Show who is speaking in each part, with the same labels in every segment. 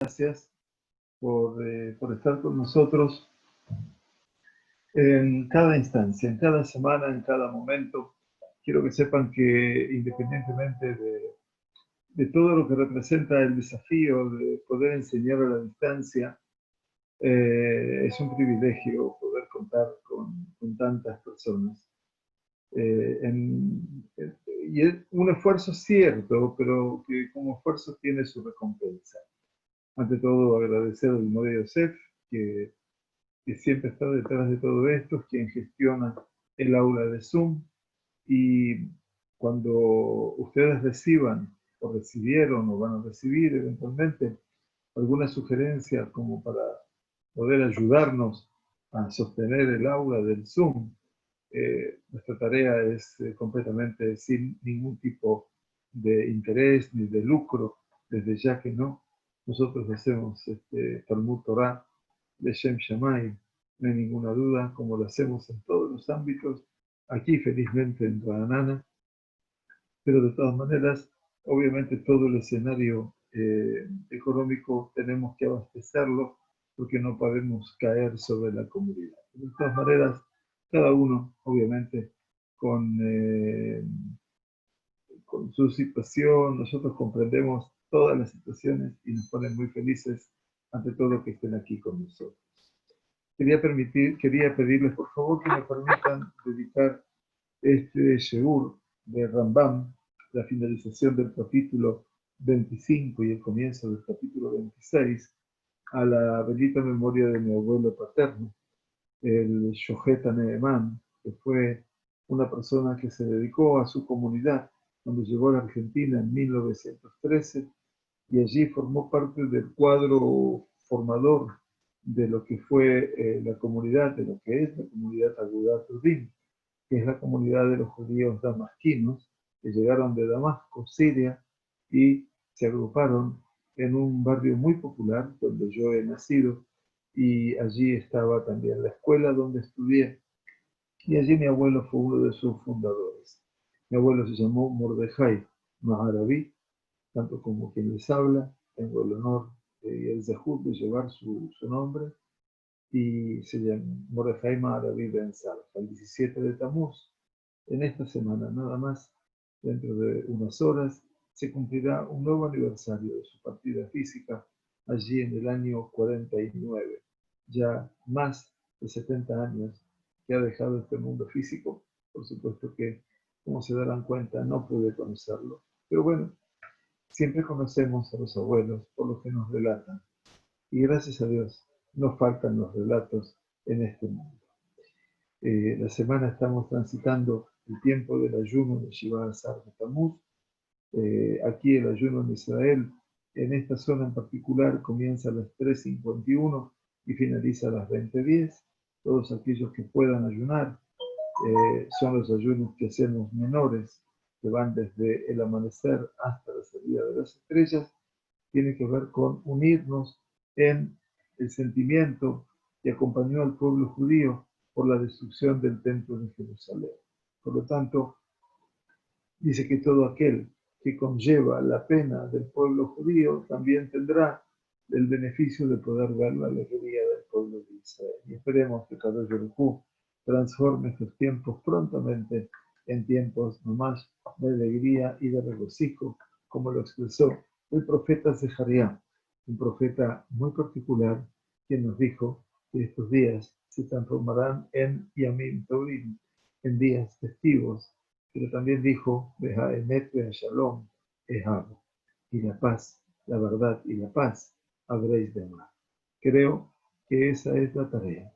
Speaker 1: Gracias por estar con nosotros en cada instancia, en cada semana, en cada momento. Quiero que sepan que independientemente de todo lo que representa el desafío de poder enseñar a la distancia, es un privilegio poder contar con tantas personas. Y es un esfuerzo cierto, pero que como esfuerzo tiene su recompensa. Ante todo, agradecer al Mori Yosef, que siempre está detrás de todo esto, es quien gestiona el aula de Zoom. Y cuando ustedes reciban, o recibieron, o van a recibir eventualmente, alguna sugerencia como para poder ayudarnos a sostener el aula del Zoom, nuestra tarea es completamente sin ningún tipo de interés ni de lucro, desde ya que no. Nosotros hacemos Talmud Torah de Shem Shammai, no hay ninguna duda, como lo hacemos en todos los ámbitos, aquí felizmente en Ranana, pero de todas maneras, obviamente todo el escenario económico tenemos que abastecerlo porque no podemos caer sobre la comunidad. De todas maneras, cada uno, obviamente, con su situación, nosotros comprendemos todas las situaciones y nos ponen muy felices ante todo que estén aquí con nosotros. Quería pedirles por favor que me permitan dedicar este Sheur de Rambam, la finalización del capítulo 25 y el comienzo del capítulo 26, a la bendita memoria de mi abuelo paterno, el Shohet Neeman, que fue una persona que se dedicó a su comunidad cuando llegó a la Argentina en 1913 y allí formó parte del cuadro formador de lo que fue la comunidad, de lo que es la comunidad Agudat Udim, que es la comunidad de los judíos damasquinos que llegaron de Damasco, Siria, y se agruparon en un barrio muy popular donde yo he nacido, y allí estaba también la escuela donde estudié, y allí mi abuelo fue uno de sus fundadores. Mi abuelo se llamó Mordejai Maharaví, tanto como quien les habla, tengo el honor y el zehut de llevar su nombre, y se llama Mordejai Maharaví Ben Salfa, el 17 de Tamuz. En esta semana, nada más, dentro de unas horas, se cumplirá un nuevo aniversario de su partida física, allí en el año 49, ya más de 70 años que ha dejado este mundo físico. Por supuesto que, como se darán cuenta, no pude conocerlo. Pero bueno, siempre conocemos a los abuelos por lo que nos relatan. Y gracias a Dios, no faltan los relatos en este mundo. La semana estamos transitando el tiempo del ayuno de Shiva Asar de Tamuz. Aquí el ayuno en Israel, en esta zona en particular, comienza a las 3:51 y finaliza a las 20:10. Todos aquellos que puedan ayunar son los ayunos que hacemos menores, que van desde el amanecer hasta la salida de las estrellas. Tiene que ver con unirnos en el sentimiento que acompañó al pueblo judío por la destrucción del templo de Jerusalén. Por lo tanto, dice que todo aquel que conlleva la pena del pueblo judío también tendrá el beneficio de poder ver la alegría del pueblo de Israel. Y esperemos que Kadosh Baruj Hu transforme estos tiempos prontamente en tiempos nomás de alegría y de regocijo, como lo expresó el profeta Zeharia, un profeta muy particular, quien nos dijo que estos días se transformarán en Yamim Tovim, en días festivos, pero también dijo, Behaemet Shalom Ehab, y la paz, la verdad y la paz habréis de amar. Creo que esa es la tarea.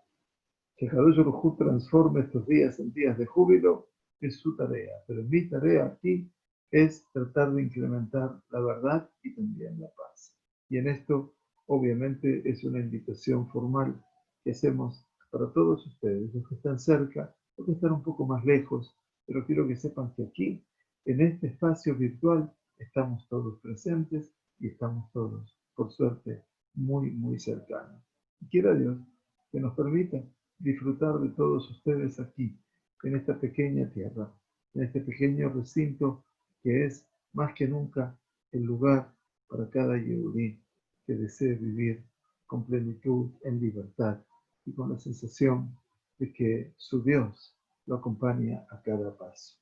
Speaker 1: Que Kadosh Baruj Hu transforme estos días en días de júbilo es su tarea, pero mi tarea aquí es tratar de incrementar la verdad y también la paz. Y en esto, obviamente, es una invitación formal que hacemos para todos ustedes, los que están cerca, los que están un poco más lejos, pero quiero que sepan que aquí, en este espacio virtual, estamos todos presentes y estamos todos, por suerte, muy, muy cercanos. Y quiera Dios que nos permita disfrutar de todos ustedes aquí, en esta pequeña tierra, en este pequeño recinto que es más que nunca el lugar para cada yehudí que desee vivir con plenitud, en libertad y con la sensación de que su Dios lo acompaña a cada paso.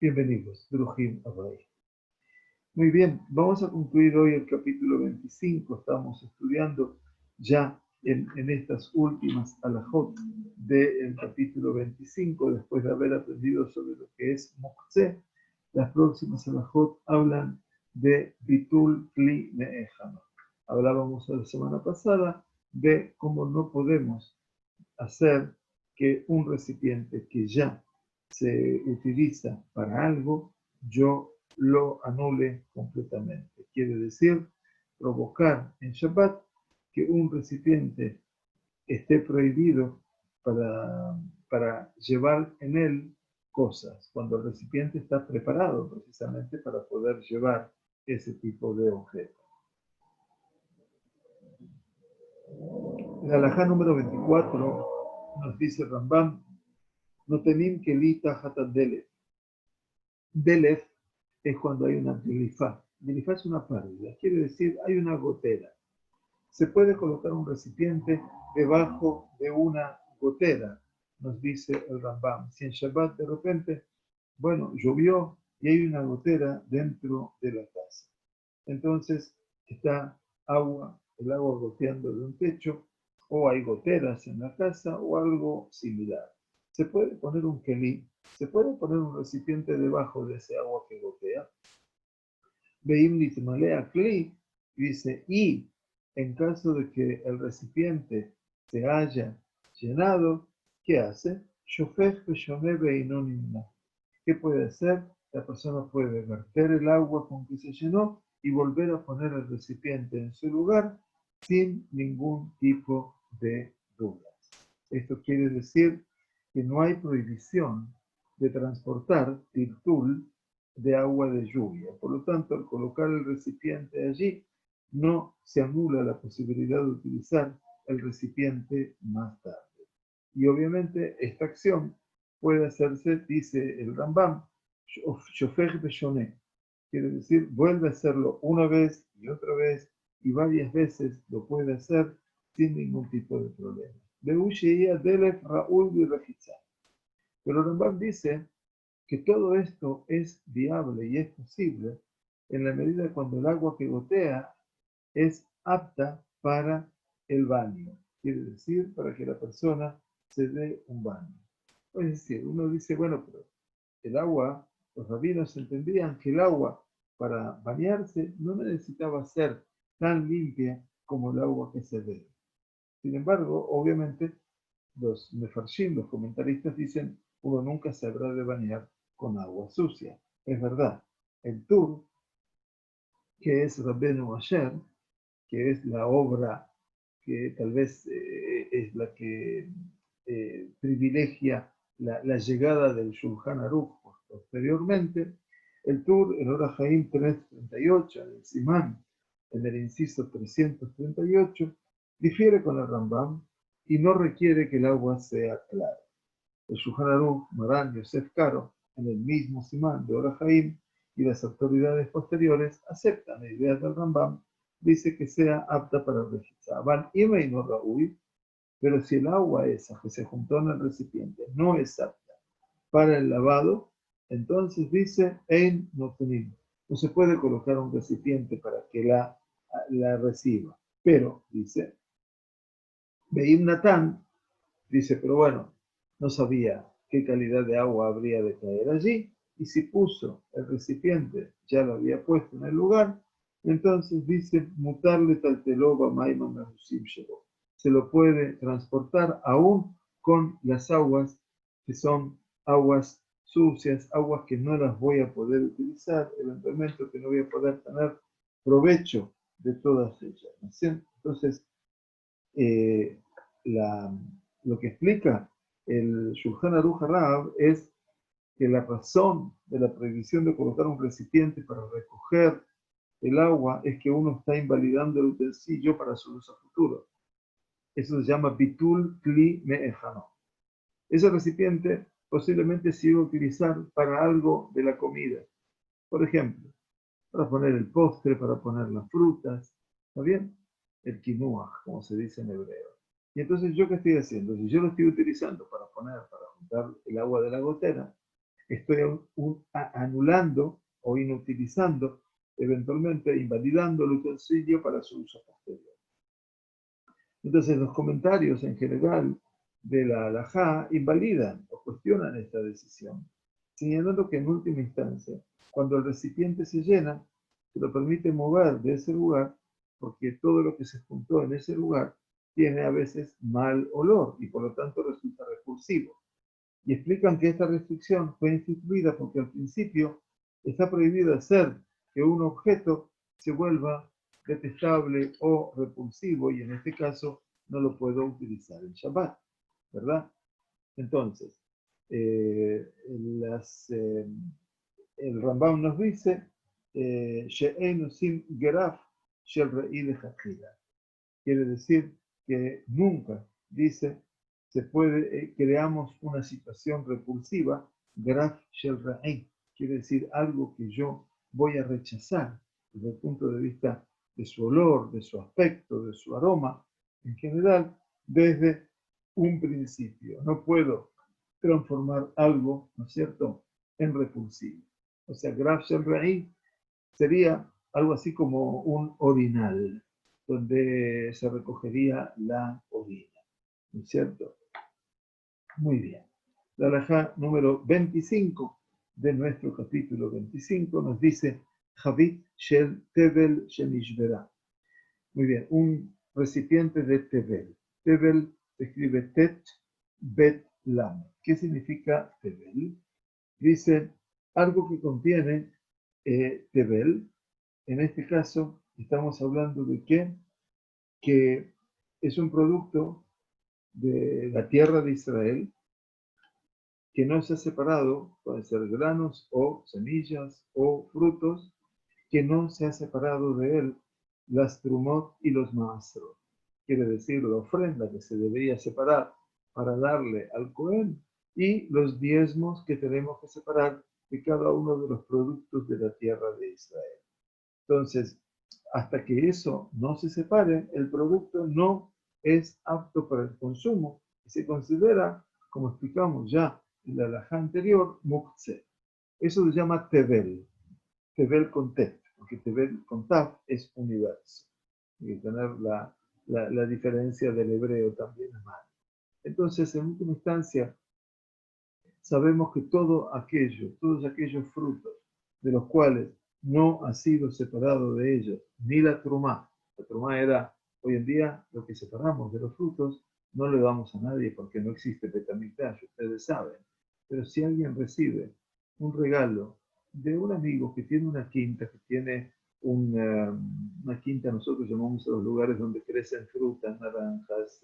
Speaker 1: Bienvenidos, Brujín Abay. Muy bien, vamos a concluir hoy el capítulo 25. Estamos estudiando ya en estas últimas alajot del capítulo 25, después de haber aprendido sobre lo que es Moktzeh. Las próximas alajot hablan de Bitul Kli Me'ejano. Hablábamos la semana pasada de cómo no podemos hacer que un recipiente que ya se utiliza para algo, yo lo anule completamente. Quiere decir, provocar en Shabbat que un recipiente esté prohibido para llevar en él cosas, cuando el recipiente está preparado precisamente para poder llevar ese tipo de objeto. La halajá número 24 nos dice Rambam, no tenim kelita hatan delef. Delef es cuando hay una delifá. Delifá es una pérdida, quiere decir hay una gotera. Se puede colocar un recipiente debajo de una gotera, nos dice el Rambam. Si en Shabbat de repente, bueno, llovió y hay una gotera dentro de la casa. Entonces está el agua goteando de un techo, o hay goteras en la casa o algo similar. Se puede poner un kelí, se puede poner un recipiente debajo de ese agua que gotea. Veim nitmalea kli, dice, y en caso de que el recipiente se haya llenado, ¿qué hace? Shofech beshone beino nimna. ¿Qué puede hacer? La persona puede verter el agua con que se llenó y volver a poner el recipiente en su lugar sin ningún tipo de dudas. Esto quiere decir que no hay prohibición de transportar tirtul de agua de lluvia. Por lo tanto, al colocar el recipiente allí, no se anula la posibilidad de utilizar el recipiente más tarde. Y obviamente esta acción puede hacerse, dice el Rambam, shofech beshoné, quiere decir, vuelve a hacerlo una vez y otra vez y varias veces lo puede hacer sin ningún tipo de problema. Pero el Rambam dice que todo esto es viable y es posible en la medida cuando el agua que gotea es apta para el baño, quiere decir, para que la persona se dé un baño. Es decir, uno dice, bueno, pero el agua, los rabinos entendían que el agua para bañarse no necesitaba ser tan limpia como el agua que se bebe. Sin embargo, obviamente, los mefarshim, los comentaristas dicen, uno nunca se habrá de bañar con agua sucia. Es verdad, el Tur, que es Rabbenu Asher, que es la obra que tal vez es la que privilegia la llegada del Shulchan Aruch posteriormente, el Tur, el Orah Haim 338, en el Simán, en el inciso 338, difiere con el Rambam y no requiere que el agua sea clara. El Shulchan Aruch, Maran Yosef Karo, en el mismo Simán de Orah Haim, y las autoridades posteriores aceptan la idea del Rambam, dice que sea apta para el registro. Van y no Raúl, pero si el agua esa que se juntó en el recipiente no es apta para el lavado, entonces dice Ein Notenim. No se puede colocar un recipiente para que la reciba. Pero, dice, Beim Natán, dice, pero bueno, no sabía qué calidad de agua habría de caer allí, y si puso el recipiente, ya lo había puesto en el lugar, entonces dice, mutarle talteloba maima mehusim shelo. Se lo puede transportar aún con las aguas que son aguas sucias, aguas que no las voy a poder utilizar, eventualmente que no voy a poder tener provecho de todas ellas. ¿Sí? Entonces, lo que explica el Shulchan Aruch HaRav es que la razón de la prohibición de colocar un recipiente para recoger el agua es que uno está invalidando el utensilio para su uso futuro. Eso se llama bitul kli me'ejano. Ese recipiente posiblemente se iba a utilizar para algo de la comida. Por ejemplo, para poner el postre, para poner las frutas, ¿Está bien? El kinuach, como se dice en hebreo. Y entonces, ¿yo qué estoy haciendo? Si yo lo estoy utilizando para juntar el agua de la gotera, estoy anulando o inutilizando, eventualmente invalidando el utensilio para su uso posterior. Entonces, los comentarios en general de la halajá invalidan o cuestionan esta decisión, señalando que en última instancia, cuando el recipiente se llena, se lo permite mover de ese lugar, porque todo lo que se juntó en ese lugar tiene a veces mal olor y por lo tanto resulta repulsivo. Y explican que esta restricción fue instituida porque al principio está prohibido hacer que un objeto se vuelva detestable o repulsivo, y en este caso no lo puedo utilizar en Shabbat, ¿verdad? Entonces, el Rambam nos dice, She'enu sim geraf shel re'i lejatchila. Quiere decir que nunca, dice, se puede, creamos una situación repulsiva, graf shel ra'i, quiere decir algo que yo voy a rechazar desde el punto de vista de su olor, de su aspecto, de su aroma, en general, desde un principio. No puedo transformar algo, ¿no es cierto?, en repulsivo. O sea, graf shel ra'i sería algo así como un orinal, donde se recogería la orina, ¿no es cierto? Muy bien. La halajá número 25 de nuestro capítulo 25 nos dice Javit shel tevel shenishbera. Muy bien, un recipiente de tevel. Tevel se escribe tet bet lam. ¿Qué significa tevel? Dice algo que contiene tevel. En este caso estamos hablando de que es un producto de la tierra de Israel que no se ha separado, pueden ser granos o semillas o frutos, que no se ha separado de él las trumot y los maasrot. Quiere decir la ofrenda que se debería separar para darle al Cohen y los diezmos que tenemos que separar de cada uno de los productos de la tierra de Israel. Entonces, hasta que eso no se separe, el producto no es apto para el consumo y se considera, como explicamos ya en la halajá anterior, muktzeh. Eso se llama tevel, tevel con tet, porque tevel con taf es universo. Hay que tener la diferencia del hebreo también a mano. Entonces, en última instancia, sabemos que todos aquellos frutos de los cuales no ha sido separado de ellos ni la trumá era, hoy en día, lo que separamos de los frutos, no le damos a nadie porque no existe betamigdash, ustedes saben. Pero si alguien recibe un regalo de un amigo que tiene una quinta, que tiene una quinta, nosotros llamamos a los lugares donde crecen frutas, naranjas,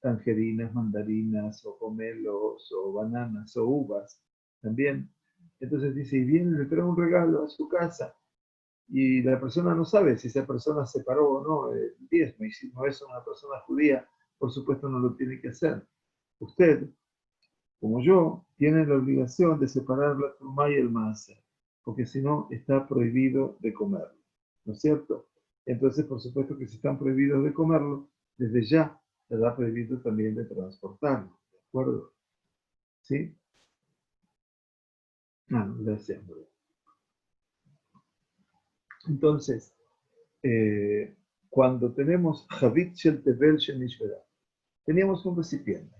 Speaker 1: tangerinas, mandarinas, o pomelos, o bananas, o uvas también. Entonces dice, y viene y le trae un regalo a su casa, y la persona no sabe si esa persona separó o no el diezmo, y si no es una persona judía, por supuesto no lo tiene que hacer. Usted, como yo, tiene la obligación de separar la trumá y el maaser, porque si no, está prohibido de comerlo, ¿no es cierto? Entonces, por supuesto que si están prohibidos de comerlo, desde ya está prohibido también de transportarlo, ¿de acuerdo? ¿Sí? Gracias, bro. Entonces, cuando tenemos Javit Shel Tevel Shenishvera, teníamos un recipiente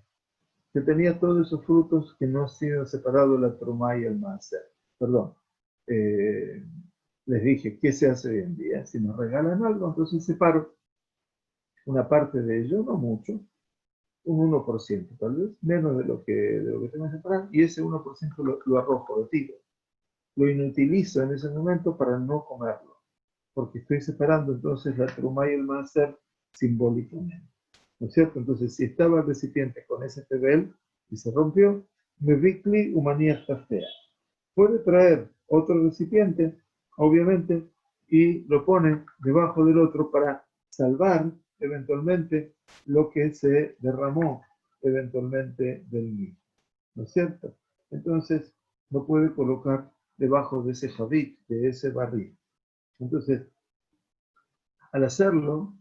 Speaker 1: que tenía todos esos frutos que no han sido separados, la trumá y el maaser. Perdón. Eh, Les dije, ¿qué se hace hoy en día? Si nos regalan algo, entonces separo una parte de ello, no mucho, un 1% tal vez, menos de lo que tengo que separar, y ese 1% lo arrojo, lo tiro. Lo inutilizo en ese momento para no comerlo, porque estoy separando entonces la trumá y el maaser simbólicamente. ¿No es cierto? Entonces, si estaba el recipiente con ese tebel y se rompió, me vikli humanía fea. Puede traer otro recipiente, obviamente, y lo pone debajo del otro para salvar eventualmente lo que se derramó eventualmente del mismo. ¿No es cierto? Entonces, no puede colocar debajo de ese jabit, de ese barril. Entonces, Al hacerlo,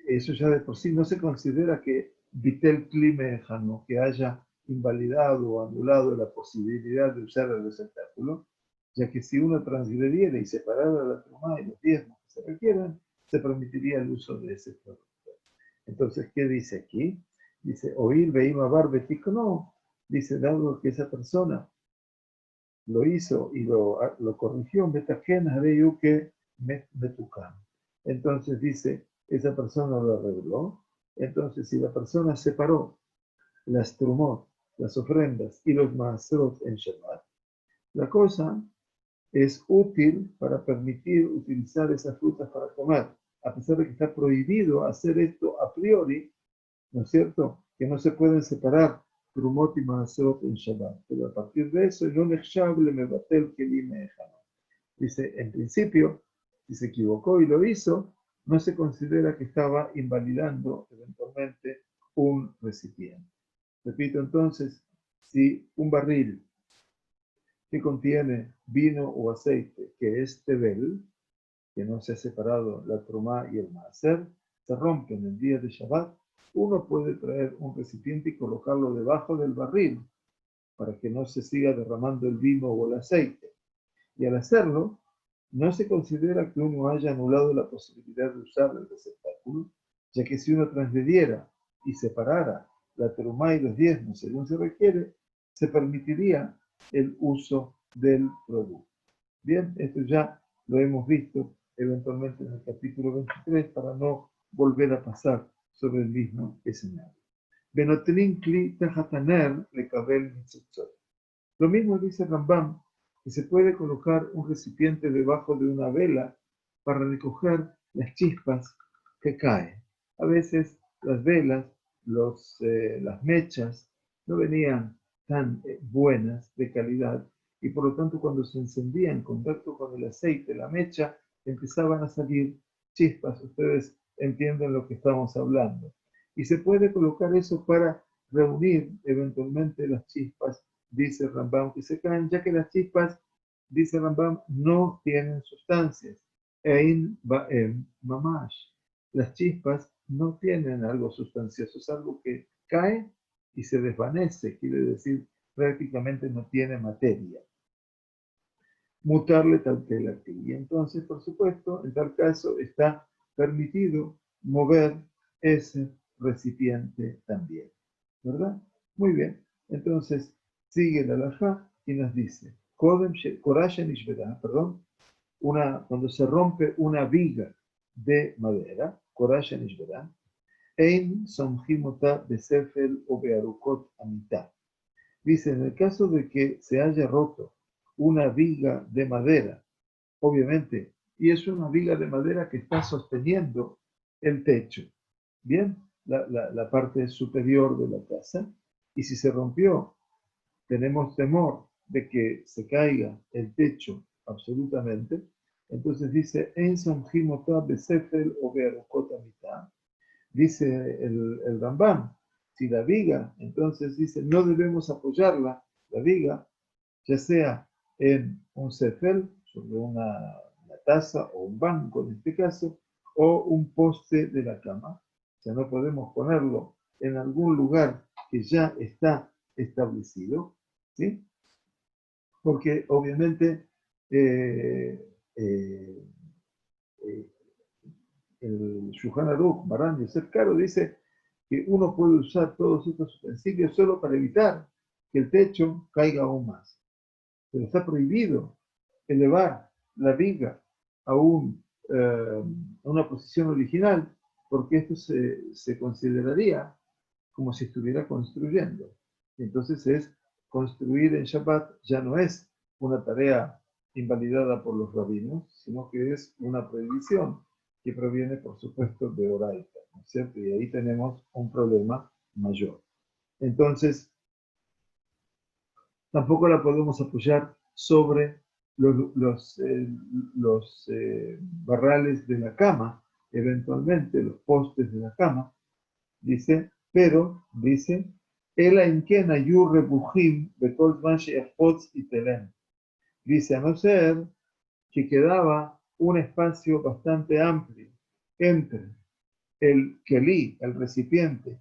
Speaker 1: eso ya de por sí no se considera que Vitel Klimejano, que haya invalidado o anulado la posibilidad de usar el receptáculo, ya que si uno transgrediera y separara la trumá y los diezmos que se requieran, se permitiría el uso de ese producto. Entonces, ¿qué dice aquí? Dice, oír veima barbetico, no. Dice, dado que esa persona lo hizo y lo corrigió, metaken que metukan. Entonces dice, esa persona lo arregló. Entonces, si la persona separó las trumot, las ofrendas y los maaserot en Shabbat, la cosa es útil para permitir utilizar esas frutas para comer, a pesar de que está prohibido hacer esto a priori, ¿no es cierto? Que no se pueden separar trumot y maaserot en Shabbat. Pero a partir de eso, no nechable me batel que dice, en principio, si se equivocó y lo hizo, no se considera que estaba invalidando eventualmente un recipiente. Repito entonces, si un barril que contiene vino o aceite, que es tebel, que no se ha separado la trumá y el maaser, se rompe en el día de Shabbat, uno puede traer un recipiente y colocarlo debajo del barril para que no se siga derramando el vino o el aceite. Y al hacerlo, no se considera que uno haya anulado la posibilidad de usar el receptáculo, ya que si uno transgrediera y separara la terumá y los diezmos según se requiere, se permitiría el uso del producto. Bien, esto ya lo hemos visto eventualmente en el capítulo 23 para no volver a pasar sobre el mismo escenario. Benotelin kli tajataner lekabel mitzutzot. Lo mismo dice Rambam, que se puede colocar un recipiente debajo de una vela para recoger las chispas que caen. A veces las velas, las mechas, no venían tan buenas de calidad y por lo tanto cuando se encendía en contacto con el aceite, la mecha, empezaban a salir chispas. Ustedes entienden lo que estamos hablando. Y se puede colocar eso para reunir eventualmente las chispas, dice Rambam, que se caen, ya que las chispas, dice Rambam, no tienen sustancias. Ein ba'em mamash. Las chispas no tienen algo sustancioso, es algo que cae y se desvanece, quiere decir prácticamente no tiene materia. Mutarle tal telati. Y entonces, por supuesto, en tal caso está permitido mover ese recipiente también. ¿Verdad? Muy bien. Entonces, sigue la halajá y nos dice, perdón, cuando se rompe una viga de madera, korashen ishveda, ein somjimota besefel o bearukot amita. Dice, en el caso de que se haya roto una viga de madera, obviamente, y es una viga de madera que está sosteniendo el techo, bien, la parte superior de la casa, y si se rompió, tenemos temor de que se caiga el techo absolutamente, entonces dice, en Samjimotá Besefel o Bearukot mitad, dice el Rambam, si la viga, entonces dice, no debemos apoyarla, la viga, ya sea en un sefel, sobre una taza o un banco en este caso, o un poste de la cama. O sea, no podemos ponerlo en algún lugar que ya está establecido, ¿sí? Porque obviamente eh, eh, eh, el Shulchan Aruch, Maran Yosef Karo, dice que uno puede usar todos estos utensilios solo para evitar que el techo caiga aún más. Pero está prohibido elevar la viga a, a una posición original, porque esto se consideraría como si estuviera construyendo. Entonces construir en Shabbat ya no es una tarea invalidada por los rabinos, sino que es una prohibición que proviene, por supuesto, de Oraita, ¿no es cierto? Y ahí tenemos un problema mayor. Entonces, tampoco la podemos apoyar sobre los barrales de la cama, eventualmente los postes de la cama, dice, pero, dice, Ela inken ayu rebujim betol zman she'echotz itelen. Dice, a no ser que quedaba un espacio bastante amplio entre el kelí, el recipiente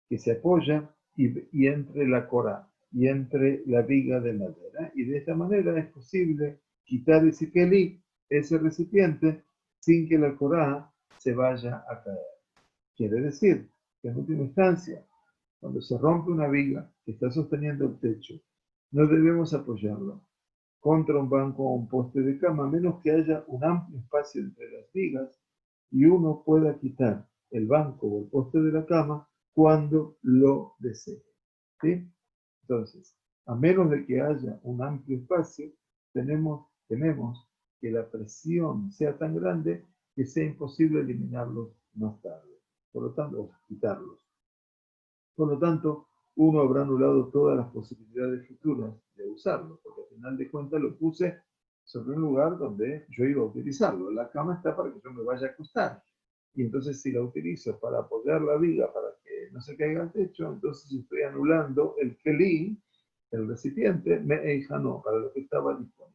Speaker 1: que se apoya, y entre la corá, y entre la viga de madera. Y de esta manera es posible quitar ese kelí, ese recipiente, sin que la corá se vaya a caer. Quiere decir que en última instancia, cuando se rompe una viga que está sosteniendo el techo, no debemos apoyarlo contra un banco o un poste de cama, a menos que haya un amplio espacio entre las vigas y uno pueda quitar el banco o el poste de la cama cuando lo desee. ¿Sí? Entonces, a menos de que haya un amplio espacio, tenemos que la presión sea tan grande que sea imposible eliminarlos más tarde. Por lo tanto, o quitarlos. Por lo tanto, uno habrá anulado todas las posibilidades futuras de usarlo, porque al final de cuentas lo puse sobre un lugar donde yo iba a utilizarlo. La cama está para que yo me vaya a acostar. Y entonces si la utilizo para apoyar la viga para que no se caiga al techo, entonces estoy anulando el kelí, el recipiente, me no, para lo que estaba disponible.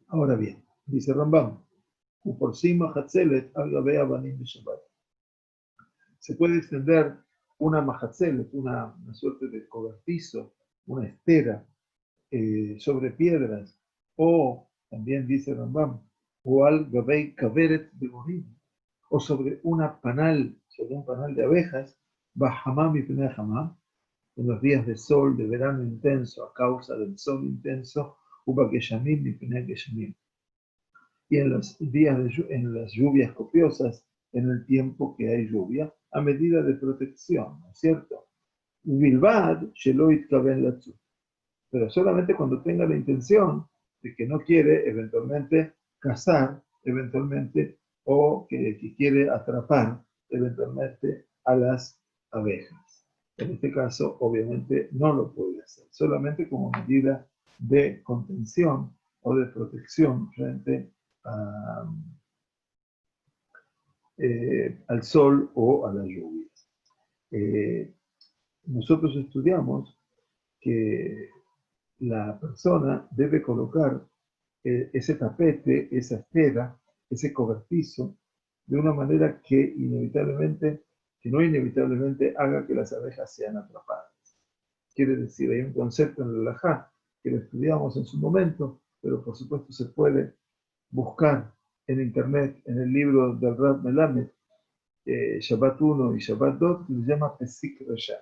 Speaker 1: Ahora bien, dice Rambam, por cima Hatzelet al Gabea Banim de Shabbat. Se puede extender una majatzelet, una suerte de cobertizo, una estera sobre piedras, o también dice Rambam, o al gabei kaveret de morim, o sobre un panal de abejas, bahamam y hamam, en los días de sol, de verano intenso, a causa del sol intenso, uba geshamim y geshamim, y en los días en las lluvias copiosas, en el tiempo que hay lluvia, a medida de protección, ¿no es cierto? Bilbad, sheloit kaben latzu. Pero solamente cuando tenga la intención de que no quiere eventualmente cazar, eventualmente, o que quiere atrapar eventualmente a las abejas. En este caso, obviamente, no lo puede hacer, solamente como medida de contención o de protección frente a, al sol o a las lluvias. Nosotros estudiamos que la persona debe colocar ese tapete, esa estera, ese cobertizo, de una manera que no inevitablemente haga que las abejas sean atrapadas. Quiere decir, hay un concepto en el halajá que lo estudiamos en su momento, pero por supuesto se puede buscar en internet, en el libro del Rab Melamed, Shabbat 1 y Shabbat 2, que se llama Pesik Resha.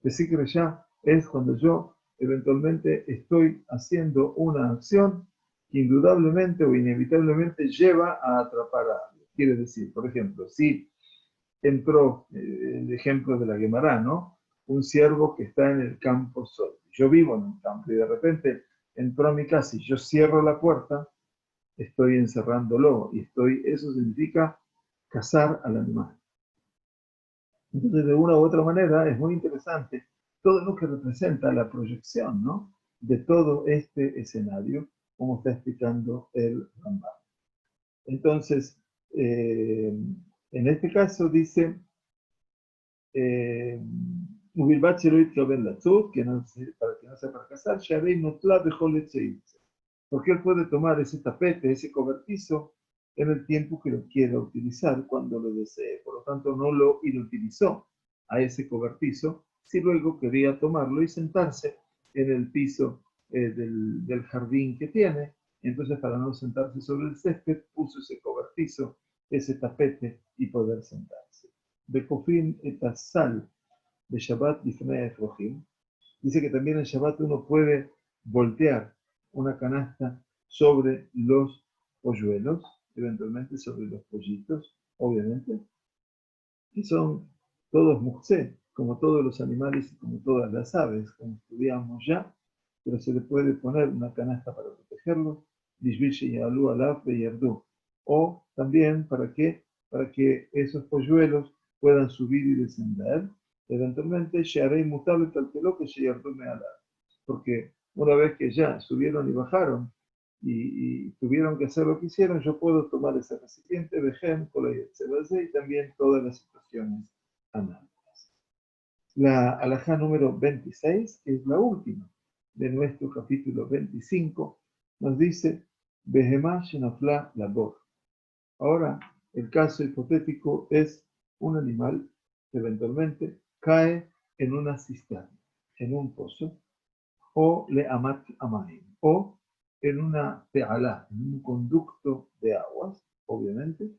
Speaker 1: Pesik Resha es cuando yo eventualmente estoy haciendo una acción que indudablemente o inevitablemente lleva a atrapar a algo. Quiere decir, por ejemplo, si entró, el ejemplo de la Guemará, ¿no? Un ciervo que está en el campo solo. Yo vivo en un campo y de repente entró a mi casa y yo cierro la puerta, estoy encerrándolo y eso significa cazar al animal. Entonces, de una u otra manera, es muy interesante todo lo que representa la proyección, ¿no?, de todo este escenario, como está explicando el Rambam. Entonces, en este caso dice, para que no se fracasar, porque él puede tomar ese tapete, ese cobertizo, en el tiempo que lo quiera utilizar, cuando lo desee. Por lo tanto, no lo inutilizó a ese cobertizo, si luego quería tomarlo y sentarse en el piso del jardín que tiene. Entonces, para no sentarse sobre el césped, puso ese cobertizo, ese tapete, y poder sentarse. Bekofin et sal de Shabbat Lifnei Efrohim. Dice que también en Shabbat uno puede voltear una canasta sobre los polluelos, eventualmente sobre los pollitos, obviamente, que son todos muxé, como todos los animales y como todas las aves, como estudiamos ya, pero se le puede poner una canasta para protegerlos, o también para que esos polluelos puedan subir y descender, eventualmente, porque una vez que ya subieron y bajaron y tuvieron que hacer lo que hicieron, yo puedo tomar ese recipiente, vejen, y también todas las situaciones análogas. La alajá número 26, que es la última de nuestro capítulo 25, nos dice, Behemá shenafla labor. Ahora, el caso hipotético es un animal que eventualmente cae en una cisterna, en un pozo, o le amat amaim, o en una tealá, en un conducto de aguas, obviamente,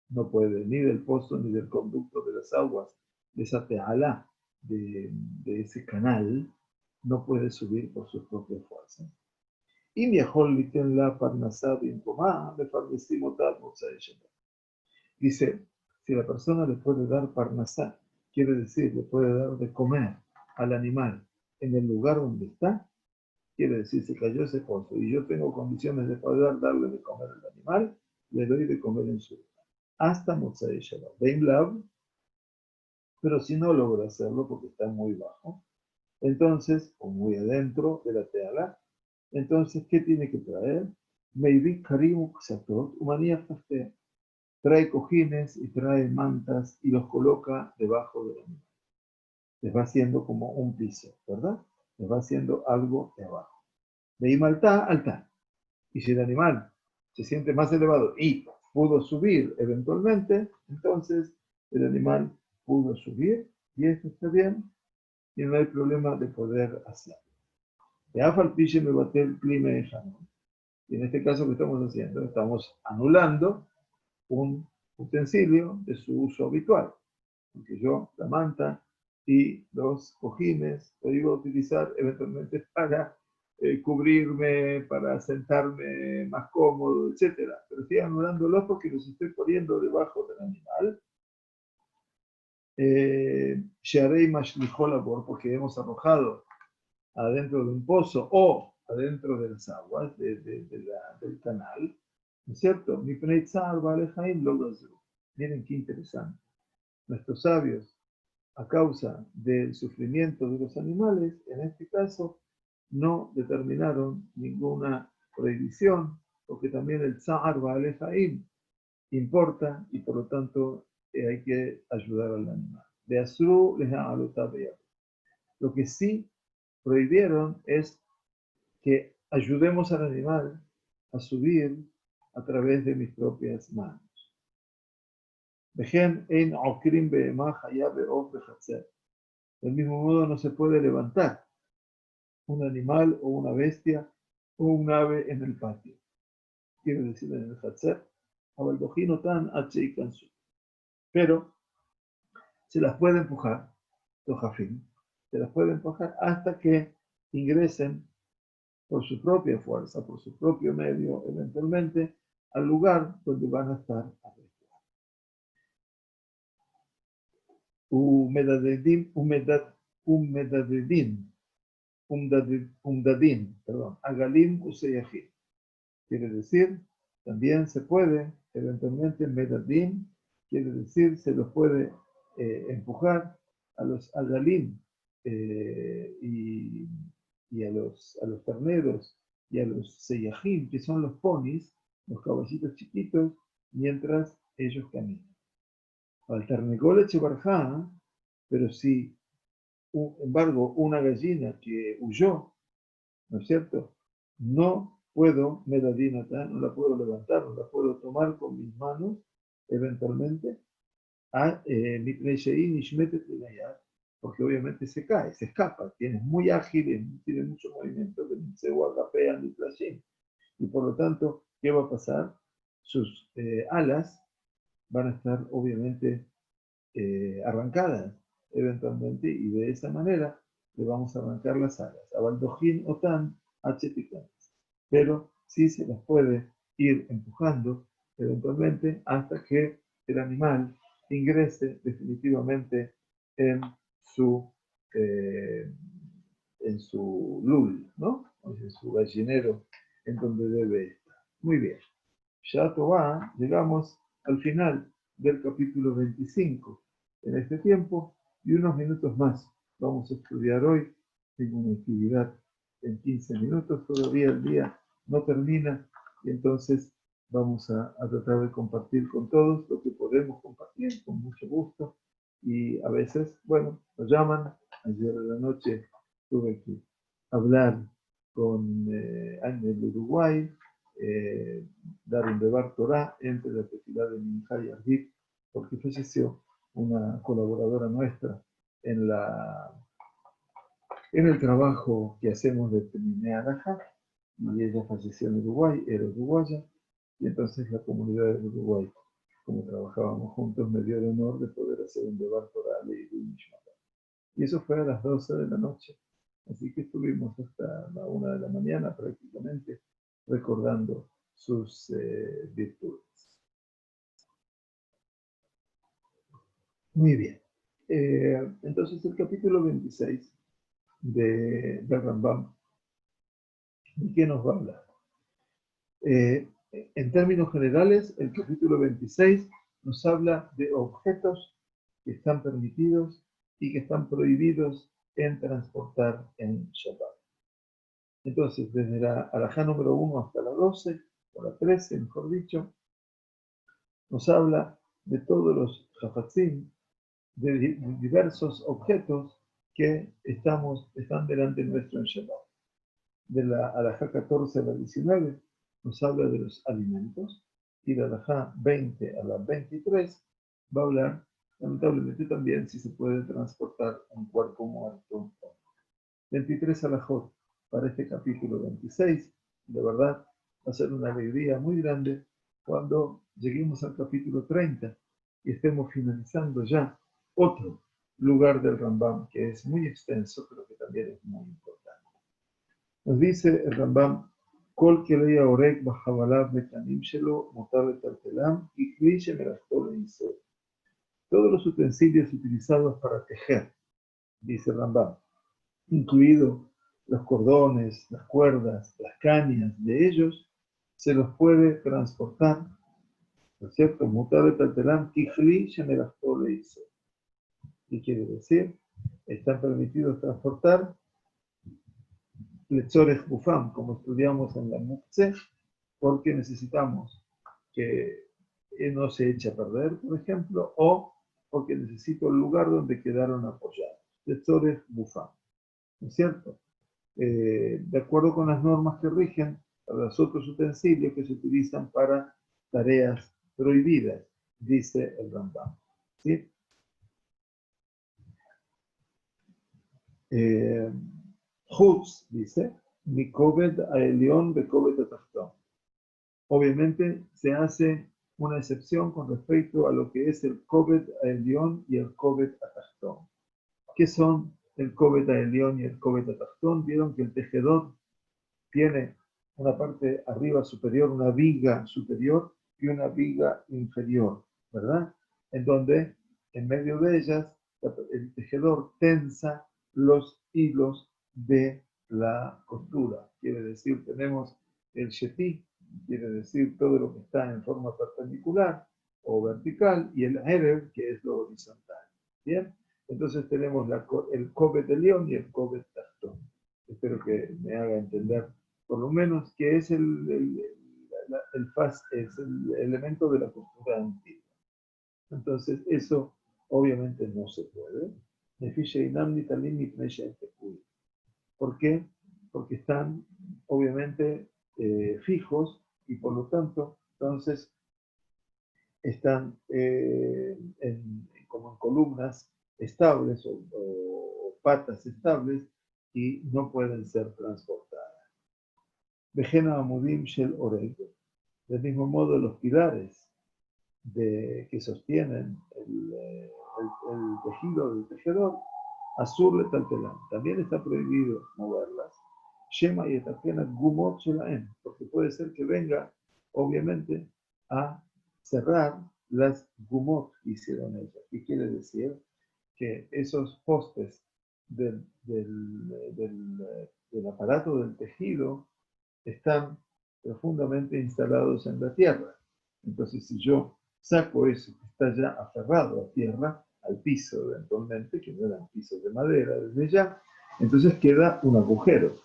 Speaker 1: no puede ni del pozo ni del conducto de las aguas, de esa tealá, de ese canal, no puede subir por sus propias fuerzas. Y viajó en la parnasá bien tomada, de farmesimotar, dice, si la persona le puede dar parnasá, quiere decir, le puede dar de comer al animal en el lugar donde está, quiere decir, se cayó ese pozo y yo tengo condiciones de poder darle de comer al animal, le doy de comer en su lugar. Hasta Motzai Shabbat. Bein Lav, pero si no logra hacerlo porque está muy bajo, entonces, o muy adentro de la teala, entonces, ¿qué tiene que traer? Maybe Karim Ksatot, Umanía Fastea. Trae cojines y trae mantas y los coloca debajo del animal. Les va haciendo como un piso, ¿verdad? Les va haciendo algo de abajo. De Imaltá, alta. Y si el animal se siente más elevado y pudo subir eventualmente, entonces el animal pudo subir y esto está bien y no hay problema de poder hacerlo. De Afal Piche me bate el clima de Jamón. Y en este caso, ¿qué estamos haciendo? Estamos anulando un utensilio de su uso habitual. Porque yo la manta y los cojines lo iba a utilizar eventualmente para cubrirme, para sentarme más cómodo, etc. Pero estoy anulándolos porque los estoy poniendo debajo del animal. Sharei Mashlichol Labor, porque hemos arrojado adentro de un pozo o adentro de las aguas del canal, ¿no es cierto? Mi Pneitzar Balejaim lo Miren qué interesante. Nuestros sabios, a causa del sufrimiento de los animales, en este caso, no determinaron ninguna prohibición, porque también el Tzar Balejaim importa y por lo tanto hay que ayudar al animal. De Asru les Lo que sí prohibieron es que ayudemos al animal a subir a través de mis propias manos. Del mismo modo no se puede levantar un animal o una bestia o un ave en el patio. Quiere decir en el Hatzer, tan pero se las puede empujar, Tojafim, se las puede empujar hasta que ingresen por su propia fuerza, por su propio medio, eventualmente, al lugar donde van a estar arrestados. Agalim useyahim. Quiere decir, también se puede, eventualmente, medadim, quiere decir, se los puede empujar a los agalim y a los terneros y a los seyahim, que son los ponis, los caballitos chiquitos, mientras ellos caminan. Al ternegole chebarjá, pero si, sin embargo, una gallina que huyó, ¿no es cierto? No puedo, medadinata, no la puedo levantar, no la puedo tomar con mis manos, eventualmente, a mi porque obviamente se cae, se escapa, es muy ágil, tiene mucho movimiento, y por lo tanto, ¿qué va a pasar? Sus alas van a estar obviamente arrancadas eventualmente y de esa manera le vamos a arrancar las alas. A Baldojín o tan pero sí se las puede ir empujando eventualmente hasta que el animal ingrese definitivamente en su, eh, en su lul, ¿no? En su gallinero en donde debe estar. Muy bien. Ya Tobá, llegamos al final del capítulo 25 en este tiempo y unos minutos más vamos a estudiar hoy. Tengo una actividad en 15 minutos, todavía el día no termina y entonces vamos a tratar de compartir con todos lo que podemos compartir con mucho gusto y a veces, bueno, nos llaman. Ayer a la noche tuve que hablar con en el Uruguay dar un debar Torah entre la tefilá de Minjá y Argit, porque falleció una colaboradora nuestra en el trabajo que hacemos de Peninea Alajá, y ella falleció en Uruguay, era uruguaya, y entonces la comunidad de Uruguay, como trabajábamos juntos, me dio el honor de poder hacer un debar Torah y Mishmar. Y eso fue a las 12 de la noche. Así que estuvimos hasta la 1 de la mañana prácticamente recordando sus virtudes. Muy bien. Entonces el capítulo 26 del Rambam, ¿de qué nos va a hablar? En términos generales, el capítulo 26 nos habla de objetos que están permitidos y que están prohibidos en transportar en Shabbat. Entonces, desde la alajá número 1 hasta la 12, o la 13, mejor dicho, nos habla de todos los hafatzim, de diversos objetos que están delante nuestro en Shabbat. De la alajá 14 a la 19 nos habla de los alimentos, y de la alajá 20 a la 23 va a hablar, lamentablemente también, si se puede transportar un cuerpo muerto. 23 alajot para este capítulo 26, de verdad va a ser una alegría muy grande cuando lleguemos al capítulo 30 y estemos finalizando ya otro lugar del Rambam que es muy extenso, pero que también es muy importante. Nos dice el Rambam: Kol kelei orek b'chavalav metanim shelo mutar letartelam y kli shemerachto leisod. Todos los utensilios utilizados para tejer, dice el Rambam, incluido los cordones, las cuerdas, las cañas de ellos, se los puede transportar, ¿no es cierto? Mutar taltelam kifli shemerachto leisod. ¿Qué quiere decir? Están permitidos transportar lechores bufam, como estudiamos en la Muktzeh, porque necesitamos que no se eche a perder, por ejemplo, o porque necesito el lugar donde quedaron apoyados. Lechores bufam, ¿no es cierto? De acuerdo con las normas que rigen a los otros utensilios que se utilizan para tareas prohibidas, dice el Rambam. ¿Sí? Hutz dice, mi kovet aelion be kovet atachton. Obviamente se hace una excepción con respecto a lo que es el kovet aelion y el kovet atachton. ¿Qué son el kovet aelion y el kovet atachton? Vieron que el tejedor tiene una parte arriba superior, una viga superior y una viga inferior, ¿verdad? En donde, en medio de ellas, el tejedor tensa los hilos de la costura. Quiere decir, tenemos el shetí, quiere decir todo lo que está en forma perpendicular o vertical, y el erev, que es lo horizontal. ¿Bien? Entonces tenemos el kovet elión y el kovet tachtón. Espero que me haga entender por lo menos que es el elemento de la costura antigua. Entonces, eso obviamente no se puede. ¿Por qué? Porque están obviamente fijos y por lo tanto, entonces, están como en columnas estables o patas estables y no pueden ser transportadas. Vejena Amudim Shel Oreg. Del mismo modo, los pilares que sostienen el tejido del tejedor, Azur le taltelam. También está prohibido moverlas. Shema y etatena gumot shelaem, porque puede ser que venga, obviamente, a cerrar las gumot que hicieron ellas. ¿Qué quiere decir? Que esos postes del aparato del tejido están profundamente instalados en la tierra. Entonces, si yo saco eso que está ya aferrado a tierra, al piso eventualmente, que no eran pisos de madera desde ya, entonces queda un agujero.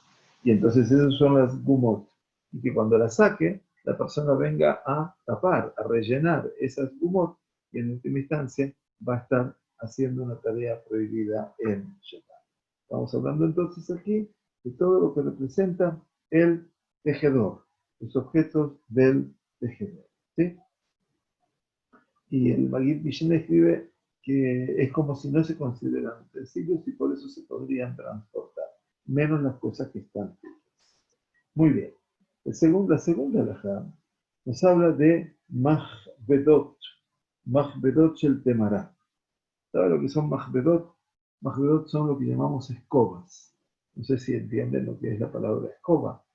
Speaker 1: Y entonces esas son las gumot. Y que cuando las saque, la persona venga a tapar, a rellenar esas gumot, y en última instancia va a estar haciendo una tarea prohibida en Shabbat. Estamos hablando entonces aquí de todo lo que representa el tejedor. los objetos del tejedor. ¿Sí? Y el Maggid Mishneh escribe que es como si no se consideran utensilios y por eso se podrían transportar, menos las cosas que están hechas. Muy bien. La segunda halajá nos habla de Mahbedot, Mahbedot shel Temará. ¿Sabe lo que son Mahbedot? Mahbedot son lo que llamamos escobas. No sé si entienden lo que es la palabra escoba,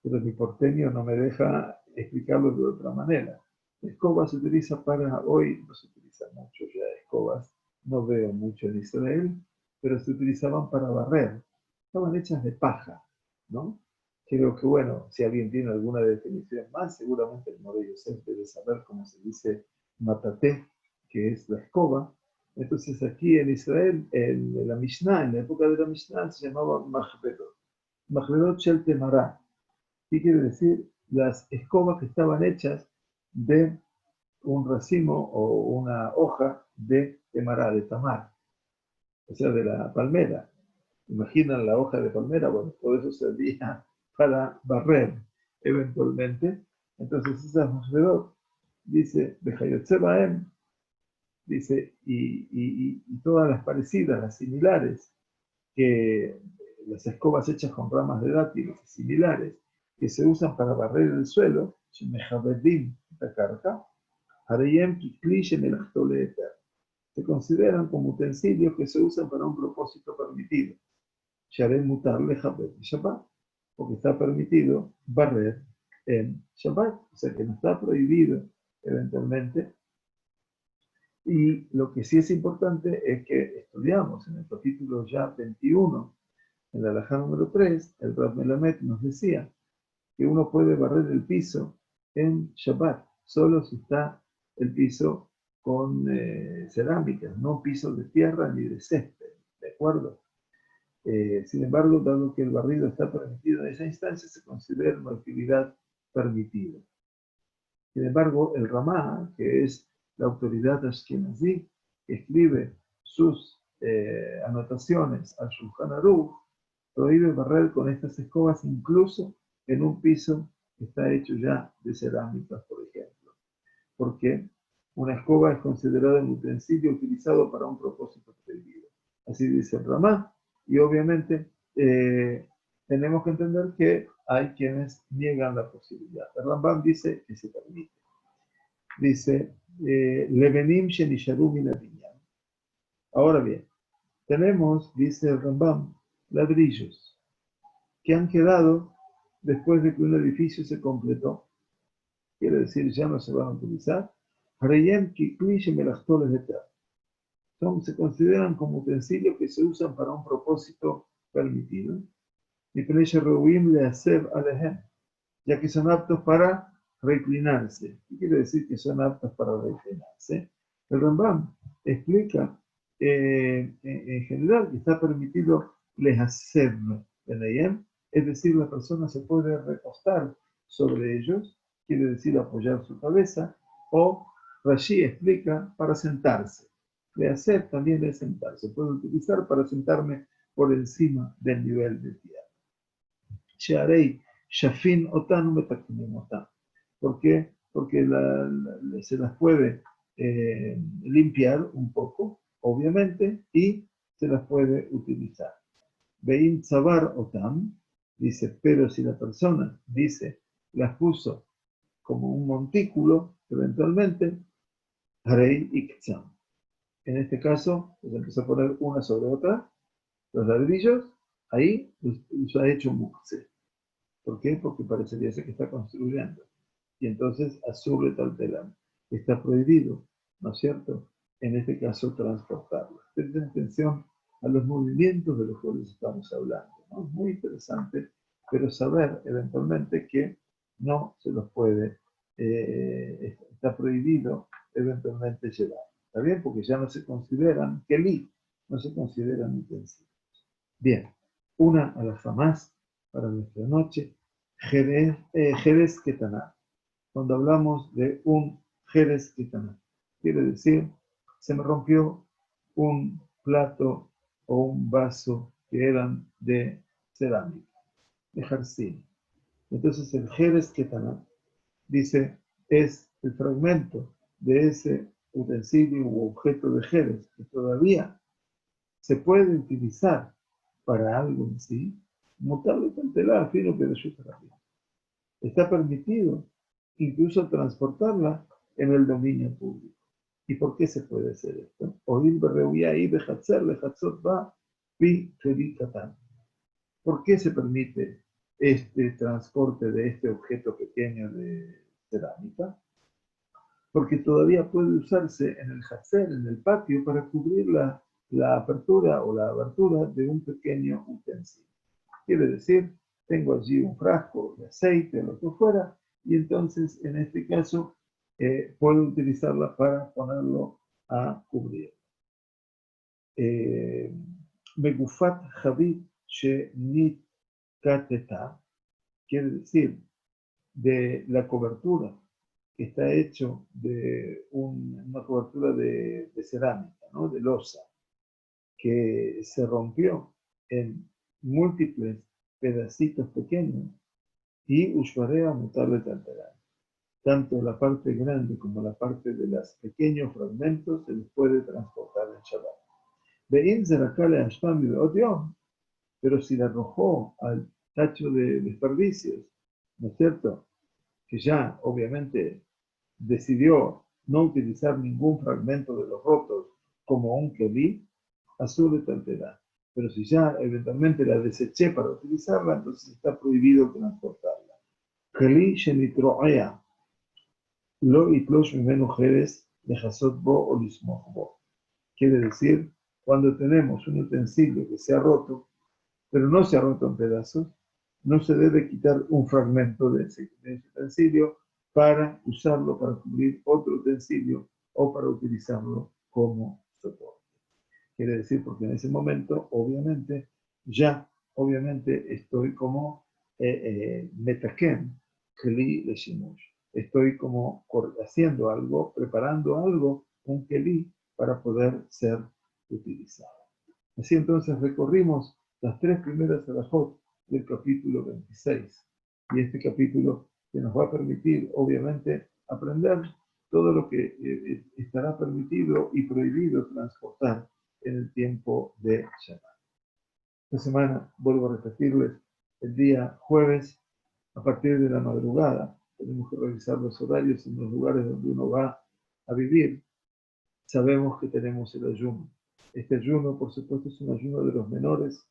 Speaker 1: pero mi porteño no me deja explicarlo de otra manera. La escoba se utiliza para, hoy no se utiliza mucho ya escobas, no veo mucho en Israel, pero se utilizaban para barrer. Estaban hechas de paja, ¿no? Creo que, bueno, si alguien tiene alguna definición más, seguramente el Morey Yosef debe saber cómo se dice mataté, que es la escoba. Entonces aquí en Israel, en la Mishnah, en la época de la Mishnah, se llamaba Mahbedot. Mahbedot shel Temará. ¿Qué quiere decir? Las escobas que estaban hechas de un racimo o una hoja de temará, de tamar, o sea, de la palmera. ¿Imaginan la hoja de palmera? Bueno, todo eso servía para barrer eventualmente. Entonces, esas Mahbedot, dice, Bejayotzebaem, dice, y todas las parecidas, las similares, que las escobas hechas con ramas de dátiles similares, que se usan para barrer el suelo, se consideran como utensilios que se usan para un propósito permitido. Porque está permitido barrer en Shabbat, o sea que no está prohibido eventualmente. Y lo que sí es importante es que estudiamos en el capítulo ya 21, en la halajá número 3, el Rab Melamed nos decía que uno puede barrer el piso en Shabbat, solo si está el piso con cerámicas, no piso de tierra ni de césped, ¿de acuerdo? Sin embargo, dado que el barrido está permitido en esa instancia, se considera una actividad permitida. Sin embargo, el Ramá, que es la autoridad ashkenazí, que escribe sus anotaciones al Shulchan Aruch, prohíbe barrer con estas escobas incluso en un piso que está hecho ya de cerámica, por ejemplo, porque una escoba es considerada un utensilio utilizado para un propósito prohibido. Así dice el Ramá, y obviamente tenemos que entender que hay quienes niegan la posibilidad. El Rambam dice que se permite. Dice, Levenim shenisharu min abinyan. Ahora bien, tenemos, dice el Rambam, ladrillos que han quedado después de que un edificio se completó. Quiere decir, ya no se van a utilizar. Se consideran como utensilios que se usan para un propósito permitido. Ya que son aptos para reclinarse. ¿Qué quiere decir que son aptos para reclinarse? El Rambam explica en general que está permitido les hacerlo, es decir, la persona se puede recostar sobre ellos, quiere decir apoyar su cabeza, o Rashi explica para sentarse. Le hacer también es sentarse, puede utilizar para sentarme por encima del nivel de tierra. Shearei Shafin Otan Metakinim Otan. ¿Por qué? Porque se las puede limpiar un poco, obviamente, y se las puede utilizar. Vein Tzavar Otam dice, pero si la persona dice, las puso como un montículo, eventualmente, Harei Iktzam. En este caso, se empezó a poner una sobre otra, los ladrillos, ahí los ha hecho mukse. ¿Por qué? Porque parecería ser que está construyendo. Y entonces azul taltelam. Está prohibido, ¿no es cierto? En este caso, transportarlo. Presten atención a los movimientos de los cuales estamos hablando, ¿no? Muy interesante, pero saber eventualmente que no se los puede, está prohibido eventualmente llevar. ¿Está bien? Porque ya no se consideran kelí, no se consideran utensilios. Bien, una alhaja más para nuestra noche. Jerez Ketaná. Cuando hablamos de un Jerez Ketaná, quiere decir, se me rompió un plato o un vaso que eran de cerámica, de jarcín. Entonces el Jerez Ketaná dice, es el fragmento de ese utensilio u objeto de Jerez que todavía se puede utilizar para algo en sí, mutable tantelá, fino que está permitido incluso transportarla en el dominio público. ¿Y por qué se puede hacer esto? Oír berreuía y bejatzar, bejatzot va, pi felicatán. ¿Por qué se permite este transporte de este objeto pequeño de cerámica? Porque todavía puede usarse en el jatzer, en el patio, para cubrir la apertura o la abertura de un pequeño utensilio. Quiere decir, tengo allí un frasco de aceite, lo que fuera, y entonces en este caso puedo utilizarla para ponerlo a cubrir. Megufat Javid Shenit Kateta, quiere decir, de la cobertura, que está hecho de una cobertura de cerámica, ¿no? De loza, que se rompió en múltiples pedacitos pequeños y Ushbarea mutable tantarán. Tanto la parte grande como la parte de los pequeños fragmentos se les puede transportar en Shabbat. Vein Zerakale Ashpam Odiom, pero si la arrojó al tacho de desperdicios, ¿no es cierto? Que ya obviamente decidió no utilizar ningún fragmento de los rotos como un kelí, azul de tanterá. Pero si ya eventualmente la deseché para utilizarla, entonces está prohibido transportarla. Kelí shenitroea, lo itlosh mimenu jerez de hasot bo o lismoch bo. Quiere decir, cuando tenemos un utensilio que se ha roto, pero no se ha roto en pedazos, no se debe quitar un fragmento de ese utensilio para usarlo para cubrir otro utensilio o para utilizarlo como soporte. Quiere decir, porque en ese momento, obviamente, obviamente, estoy como metaken, keli de shimush. Estoy como haciendo algo, preparando algo, un keli, para poder ser utilizado. Así entonces recorrimos las tres primeras alajot del capítulo 26. Y este capítulo que nos va a permitir, obviamente, aprender todo lo que estará permitido y prohibido transportar en el tiempo de Shabbat. Esta semana, vuelvo a repetirles, el día jueves, a partir de la madrugada, tenemos que revisar los horarios en los lugares donde uno va a vivir. Sabemos que tenemos el ayuno. Este ayuno, por supuesto, es un ayuno de los menores,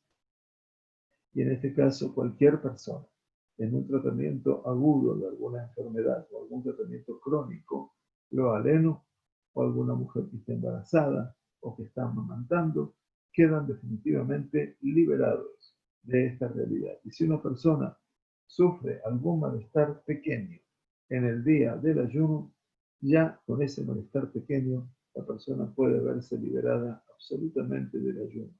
Speaker 1: y en este caso cualquier persona en un tratamiento agudo de alguna enfermedad o algún tratamiento crónico, lo aleno, o alguna mujer que esté embarazada o que está amamantando, quedan definitivamente liberados de esta realidad. Y si una persona sufre algún malestar pequeño en el día del ayuno, ya con ese malestar pequeño la persona puede verse liberada absolutamente del ayuno.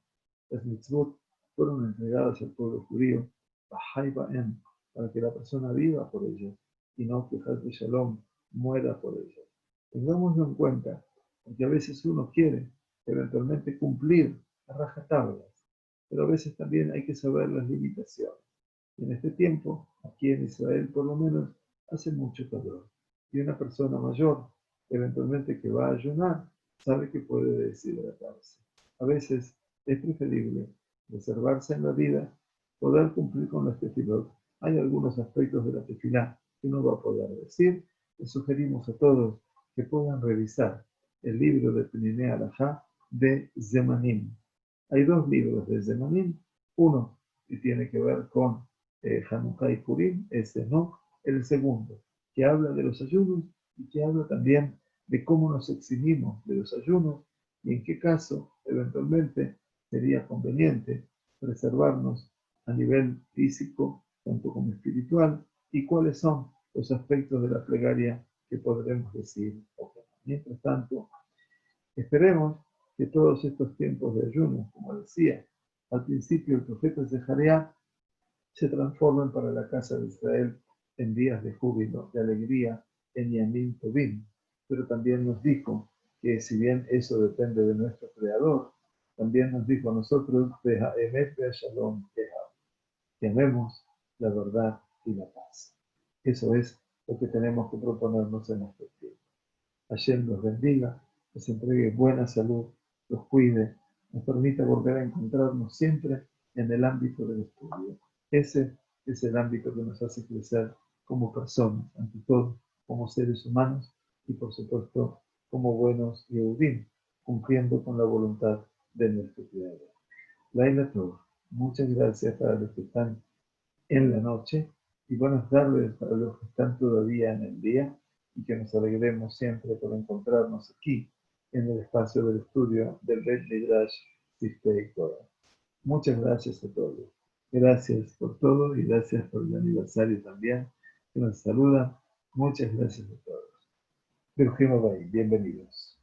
Speaker 1: Las mitzvot fueron entregadas al pueblo judío para que la persona viva por ellas y no que Haz de Shalom muera por ellas. Tengámoslo en cuenta, porque a veces uno quiere eventualmente cumplir a rajatablas, pero a veces también hay que saber las limitaciones. Y en este tiempo, aquí en Israel por lo menos, hace mucho calor. Y una persona mayor, eventualmente que va a ayunar, sabe que puede deshidratarse. A veces es preferible reservarse en la vida, poder cumplir con los tefilot. Hay algunos aspectos de la tefilá que no va a poder decir. Les sugerimos a todos que puedan revisar el libro de Peninei Alajá de Zemanim. Hay dos libros de Zemanim. Uno que tiene que ver con Hanukkah y Purim, ese no. El segundo, que habla de los ayunos y que habla también de cómo nos eximimos de los ayunos y en qué caso, eventualmente, sería conveniente preservarnos a nivel físico, tanto como espiritual, y cuáles son los aspectos de la plegaria que podremos decir. Mientras tanto, esperemos que todos estos tiempos de ayuno, como decía al principio el profeta Zeharia, se transformen para la casa de Israel en días de júbilo, de alegría, en Yamim Tovim. Pero también nos dijo que si bien eso depende de nuestro Creador, también nos dijo a nosotros, que amemos la verdad y la paz. Eso es lo que tenemos que proponernos en este tiempo. Hashem los bendiga, les entregue buena salud, los cuide, nos permita volver a encontrarnos siempre en el ámbito del estudio. Ese es el ámbito que nos hace crecer como personas, ante todo, como seres humanos y por supuesto como buenos Yehudim, cumpliendo con la voluntad de nuestro Creador. Laila Tov, muchas gracias para los que están en la noche y buenas tardes para los que están todavía en el día y que nos alegremos siempre por encontrarnos aquí en el espacio del estudio del Bet Midrash Siftei Torah. Muchas gracias a todos. Gracias por todo y gracias por el aniversario también que nos saluda. Muchas gracias a todos. Birujim Abay, bienvenidos.